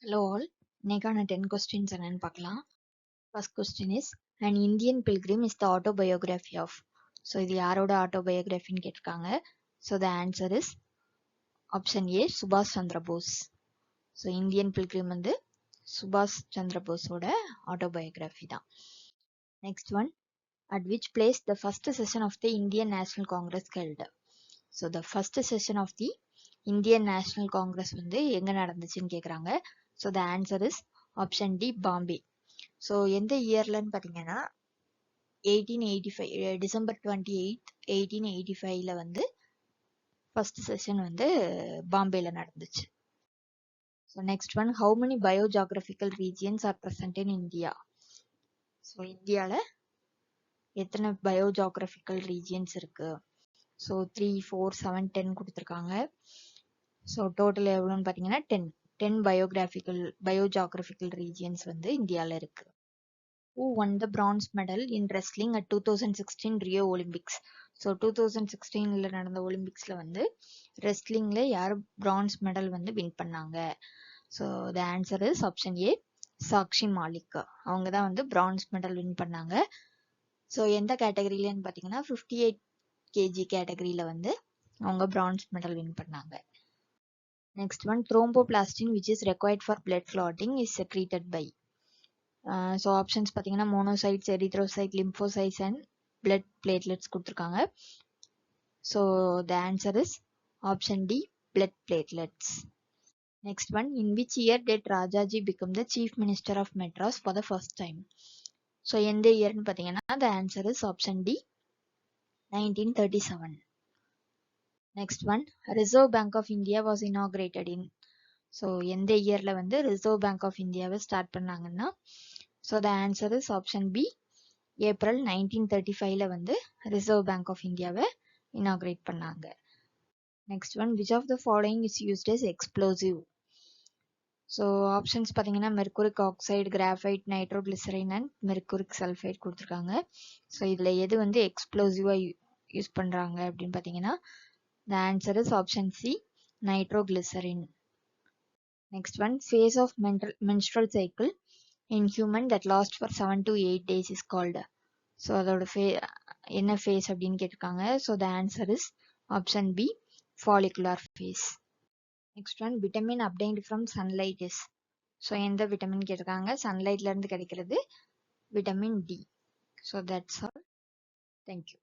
Hello all. இன்னைக்கான 10 questions என்னன்னு பார்க்கலாம். First question is, an Indian pilgrim is the autobiography of. So இது யாரோட autobiographyன்னு கேட்டிருக்காங்க. So the answer is option A, Subhash Chandra Bose. So Indian pilgrim வந்து Subhash Chandra Boseோட autobiography தான். Next one, at which place the first session of the Indian National Congress held. So the first session of the Indian National Congress வந்து எங்க நடந்துச்சுன்னு கேக்குறாங்க. So the answer is option D, Bombay. So எந்த இயர்லன்னு பார்த்தீங்கன்னா 1885 December 28 1885ல வந்து first session வந்து பாம்பேல நடந்துச்சு. So next one, how many biogeographical regions are present in India. So இந்தியாவில் எத்தனை பயோஜியோகிராபிக்கல் ரீஜியன்ஸ் இருக்கு? ஸோ 3, 4, 7, 10 கொடுத்துருக்காங்க. ஸோ டோட்டல் எவ்வளோன்னு பார்த்தீங்கன்னா 10 பயோஜியோகிராபிக்கல் ரீஜியன்ஸ் வந்து இந்தியாவில் இருக்கு. Who won the bronze medal in wrestling at 2016 Rio Olympics? So 2016ல நடந்த ஒலிம்பிக்ஸ்ல வந்து ரெஸ்லிங்ல யார் பிரான்ஸ் மெடல் வந்து வின் பண்ணாங்க? So the answer is option A, Sakshi Malik. அவங்க தான் வந்து பிரான்ஸ் மெடல் வின் பண்ணாங்க. ஸோ எந்த கேட்டகரியிலன்னு பார்த்தீங்கன்னா 58 kg கேட்டகரியில வந்து அவங்க பிரான்ஸ் மெடல் வின் பண்ணாங்க. Next one, thromboplastin which is required for blood clotting is secreted by. So options பார்த்தீங்கன்னா monocytes, erythrocyte, lymphocytes and blood platelets கொடுத்துருக்காங்க. So the answer is option D, blood platelets. Next one, in which year did Rajaji become the chief minister of Madras for the first time. So எந்த இயர்னு பார்த்தீங்கன்னா the answer is option D, 1937. Next one, reserve bank of India was inaugurated in. So எந்த இயர்ல வந்து reserve bank of இந்தியாவை start பண்ணாங்கன்னா, so the answer is option B, April 1935ல வந்து ரிசர்வ் பேங்க் ஆஃப் இந்தியாவை இனாகிரேட் பண்ணாங்க. Next one, which of the following is used as explosive. So options பார்த்தீங்கன்னா mercuric oxide, graphite, nitroglycerin and mercuric sulphide கொடுத்துருக்காங்க. ஸோ இதில் எது வந்து எக்ஸ்ப்ளோசிவாக யூஸ் பண்ணுறாங்க அப்படின்னு பார்த்தீங்கன்னா the answer is option C, nitroglycerin. Next one, phase of menstrual cycle in human that lasts for 7 to 8 days is called. So அதோட என்ன phase அப்படின்னு கேட்டிருக்காங்க. So the answer is option B, follicular phase. Next one, vitamin obtained from sunlight is. So எந்த vitamin கேட்டிருக்காங்க? சன்லைட்ல இருந்து கிடைக்கிறது vitamin D. So that's all. Thank you.